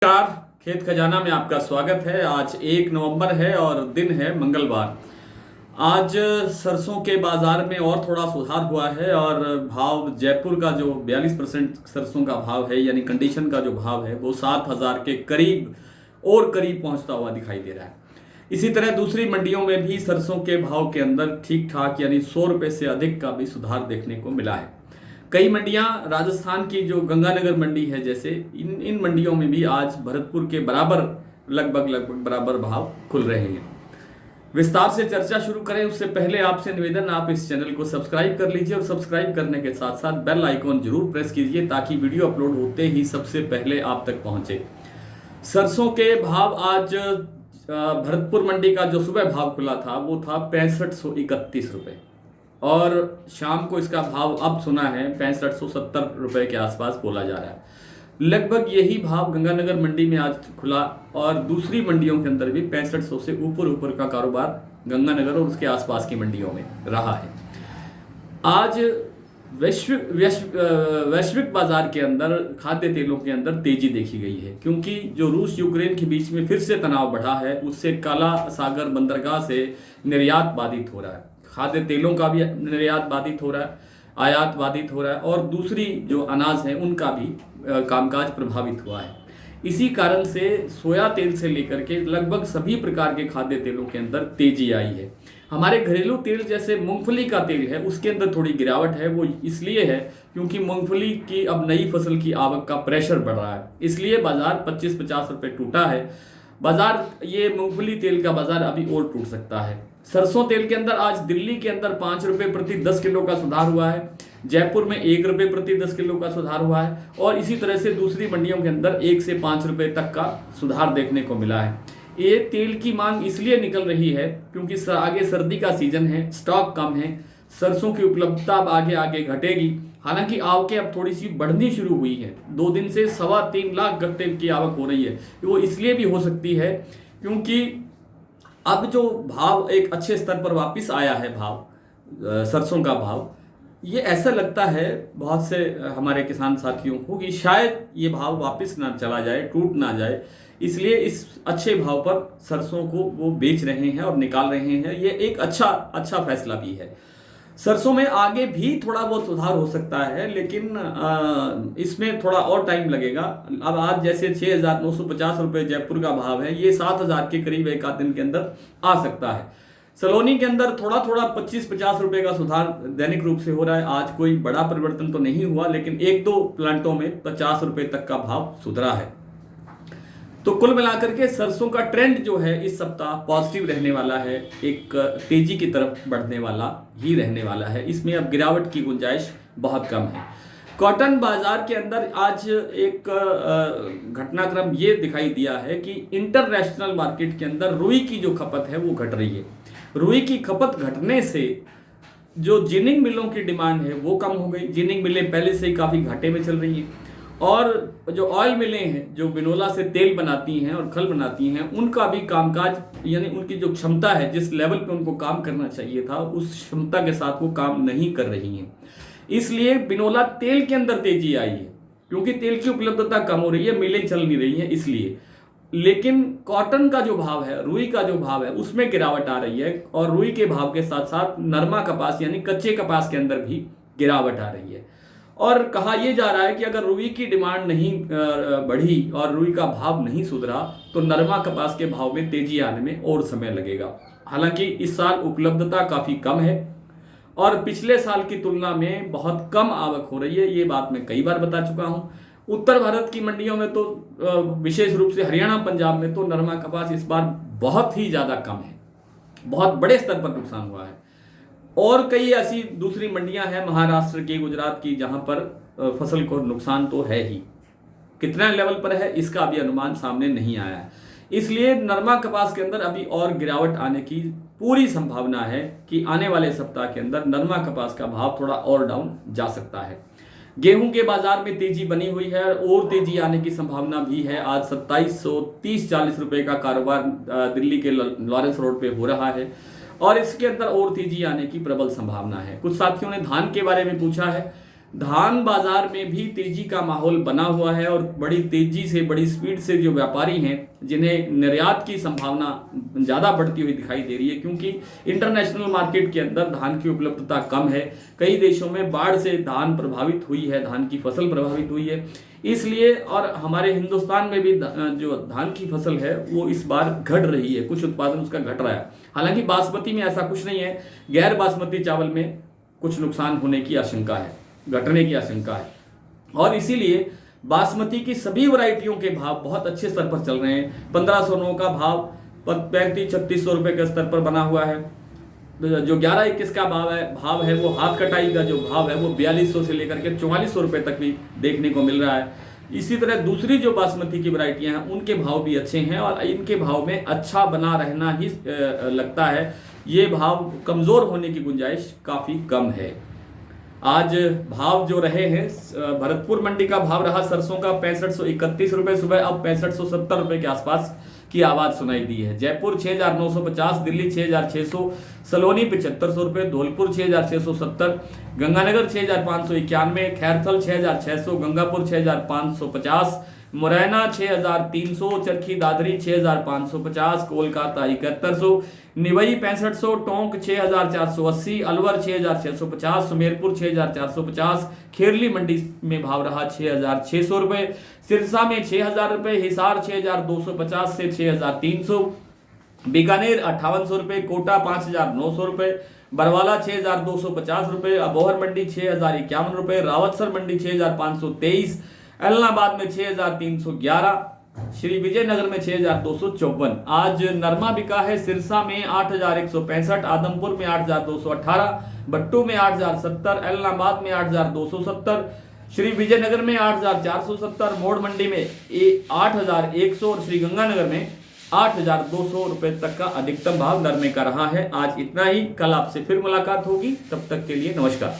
नमस्कार। खेत खजाना में आपका स्वागत है। आज 1 नवंबर है और दिन है मंगलवार। आज सरसों के बाजार में और थोड़ा सुधार हुआ है और भाव जयपुर का जो 42% सरसों का भाव है यानी कंडीशन का जो भाव है वो 7,000 के करीब और करीब पहुंचता हुआ दिखाई दे रहा है। इसी तरह दूसरी मंडियों में भी सरसों के भाव के अंदर ठीक ठाक यानी 100 रुपये से अधिक का भी सुधार देखने को मिला है। कई मंडियां राजस्थान की जो गंगानगर मंडी है जैसे इन मंडियों में भी आज भरतपुर के बराबर लगभग बराबर भाव खुल रहे हैं। विस्तार से चर्चा शुरू करें उससे पहले आपसे निवेदन, आप इस चैनल को सब्सक्राइब कर लीजिए और सब्सक्राइब करने के साथ साथ बेल आइकॉन जरूर प्रेस कीजिए ताकि वीडियो अपलोड होते ही सबसे पहले आप तक पहुंचे। सरसों के भाव आज भरतपुर मंडी का जो सुबह भाव खुला था वो था 6531 रुपये और शाम को इसका भाव अब सुना है 6570 रुपये के आसपास बोला जा रहा है। लगभग यही भाव गंगानगर मंडी में आज खुला और दूसरी मंडियों के अंदर भी 6500 से ऊपर का कारोबार गंगानगर और उसके आसपास की मंडियों में रहा है। आज वैश्विक बाजार के अंदर खाद्य तेलों के अंदर तेजी देखी गई है क्योंकि जो रूस यूक्रेन के बीच में फिर से तनाव बढ़ा है उससे काला सागर बंदरगाह से निर्यात बाधित हो रहा है। खाद्य तेलों का भी निर्यात बाधित हो रहा है, आयात बाधित हो रहा है और दूसरी जो अनाज है उनका भी कामकाज प्रभावित हुआ है। इसी कारण से सोया तेल से लेकर के लगभग सभी प्रकार के खाद्य तेलों के अंदर तेजी आई है। हमारे घरेलू तेल जैसे मूंगफली का तेल है उसके अंदर थोड़ी गिरावट है। वो इसलिए है क्योंकि मूंगफली की अब नई फसल की आवक का प्रेशर बढ़ रहा है, इसलिए बाजार 25-50 रुपये टूटा है। बाजार ये मूंगफली तेल का बाजार अभी और टूट सकता है। सरसों तेल के अंदर आज दिल्ली के अंदर 5 रुपये प्रति 10 किलो का सुधार हुआ है, जयपुर में 1 रुपये प्रति 10 किलो का सुधार हुआ है और इसी तरह से दूसरी मंडियों के अंदर 1 से 5 रुपये तक का सुधार देखने को मिला है। ये तेल की मांग इसलिए निकल रही है क्योंकि आगे सर्दी का सीजन है, स्टॉक कम है, सरसों की उपलब्धता अब आगे घटेगी। हालांकि आवकें अब थोड़ी सी बढ़नी शुरू हुई है, 2 दिन से 3.25 लाख गट्टे की आवक हो रही है। वो इसलिए भी हो सकती है क्योंकि अब जो भाव एक अच्छे स्तर पर वापस आया है, भाव सरसों का भाव, ये ऐसा लगता है बहुत से हमारे किसान साथियों को कि शायद ये भाव वापस ना चला जाए, टूट ना जाए, इसलिए इस अच्छे भाव पर सरसों को वो बेच रहे हैं और निकाल रहे हैं। ये एक अच्छा फैसला भी है। सरसों में आगे भी थोड़ा बहुत सुधार हो सकता है लेकिन इसमें थोड़ा और टाइम लगेगा। अब आज जैसे 6,950 रुपये जयपुर का भाव है, ये 7,000 के करीब एक आध दिन के अंदर आ सकता है। सलोनी के अंदर थोड़ा 25-50 रुपये का सुधार दैनिक रूप से हो रहा है। आज कोई बड़ा परिवर्तन तो नहीं हुआ लेकिन 1-2 प्लांटों में 50 रुपये तक का भाव सुधरा है। तो कुल मिलाकर के सरसों का ट्रेंड जो है इस सप्ताह पॉजिटिव रहने वाला है, एक तेजी की तरफ बढ़ने वाला ही रहने वाला है। इसमें अब गिरावट की गुंजाइश बहुत कम है। कॉटन बाजार के अंदर आज एक घटनाक्रम ये दिखाई दिया है कि इंटरनेशनल मार्केट के अंदर रुई की जो खपत है वो घट रही है। रुई की खपत घटने से जो जिनिंग मिलों की डिमांड है वो कम हो गई। जिनिंग मिलें पहले से ही काफ़ी घाटे में चल रही हैं और जो ऑयल मिलें हैं जो बिनोला से तेल बनाती हैं और खल बनाती हैं उनका भी कामकाज यानी उनकी जो क्षमता है, जिस लेवल पे उनको काम करना चाहिए था उस क्षमता के साथ वो काम नहीं कर रही हैं। इसलिए बिनोला तेल के अंदर तेजी आई है क्योंकि तेल की उपलब्धता कम हो रही है, मिलें चल नहीं रही हैं इसलिए। लेकिन कॉटन का जो भाव है, रुई का जो भाव है उसमें गिरावट आ रही है और रुई के भाव के साथ साथ नरमा कपास यानी कच्चे कपास के अंदर भी गिरावट आ रही है। और कहा यह जा रहा है कि अगर रुई की डिमांड नहीं बढ़ी और रुई का भाव नहीं सुधरा तो नरमा कपास के भाव में तेजी आने में और समय लगेगा। हालांकि इस साल उपलब्धता काफ़ी कम है और पिछले साल की तुलना में बहुत कम आवक हो रही है, ये बात मैं कई बार बता चुका हूँ। उत्तर भारत की मंडियों में तो विशेष रूप से हरियाणा पंजाब में तो नरमा कपास इस बार बहुत ही ज़्यादा कम है, बहुत बड़े स्तर पर नुकसान हुआ है। और कई ऐसी दूसरी मंडियां हैं महाराष्ट्र की, गुजरात की, जहां पर फसल को नुकसान तो है ही, कितना लेवल पर है इसका अभी अनुमान सामने नहीं आया है। इसलिए नरमा कपास के अंदर अभी और गिरावट आने की पूरी संभावना है कि आने वाले सप्ताह के अंदर नरमा कपास का भाव थोड़ा और डाउन जा सकता है। गेहूं के बाजार में तेजी बनी हुई है और तेजी आने की संभावना भी है। आज 2730-40 रुपये का कारोबार दिल्ली के लॉरेंस रोड पे हो रहा है और इसके अंदर और तेजी आने की प्रबल संभावना है। कुछ साथियों ने धान के बारे में पूछा है। धान बाजार में भी तेजी का माहौल बना हुआ है और बड़ी तेजी से, बड़ी स्पीड से जो व्यापारी हैं, जिन्हें निर्यात की संभावना ज़्यादा बढ़ती हुई दिखाई दे रही है, क्योंकि इंटरनेशनल मार्केट के अंदर धान की उपलब्धता कम है। कई देशों में बाढ़ से धान प्रभावित हुई है, धान की फसल प्रभावित हुई है, इसलिए और हमारे हिंदुस्तान में भी जो धान की फसल है वो इस बार घट रही है, कुछ उत्पादन उसका घट रहा है। हालांकि बासमती में ऐसा कुछ नहीं है, गैर बासमती चावल में कुछ नुकसान होने की आशंका है, घटने की आशंका है, और इसीलिए बासमती की सभी वैरायटियों के भाव बहुत अच्छे स्तर पर चल रहे हैं। 1509 का भाव 35-3600 रुपए के स्तर पर बना हुआ है। जो 11-21 का भाव है वो हाथ कटाई का जो भाव है वो 4200 से लेकर के 4400 रुपए तक भी देखने को मिल रहा है। इसी तरह दूसरी जो बासमती की वैरायटियां हैं उनके भाव भी अच्छे हैं और इनके भाव में अच्छा बना रहना ही लगता है। ये भाव कमजोर होने की गुंजाइश काफी कम है। आज भाव जो रहे हैं, भरतपुर मंडी का भाव रहा सरसों का 6531 रुपए सुबह, अब 6570 रुपए के आसपास की आवाज सुनाई दी है। जयपुर 6950, दिल्ली 6600, सलोनी 7500 रुपए, धौलपुर 6670, गंगानगर 6591, खैरथल 6600, गंगापुर 6550, मुरैना 6300, चरखी दादरी 6550, कोलकाता 7100, निवई 6500, टोंक 6480, अलवर 6650, सुमेरपुर 6450, खेरली मंडी में भाव रहा 6600 रुपए, सिरसा में 6000 रुपए, हिसार 6250 से 6300, बीकानेर 5800 रुपए, कोटा 5900 रुपए, बरवाला 6250 रुपए, अबोहर मंडी 6051 रुपए, रावतसर मंडी 6523, इलाहाबाद में 6311, श्री विजयनगर में 6254। आज नरमा बिका है सिरसा में 8165, आदमपुर में 8218, भट्टू में 8070, इलाहाबाद में 8270, श्री विजयनगर में 8470, मोड़ मंडी में 8100 और श्री गंगानगर में 8200 रुपए तक का अधिकतम भाव नरमे का रहा है। आज इतना ही, कल आपसे फिर मुलाकात होगी, तब तक के लिए नमस्कार।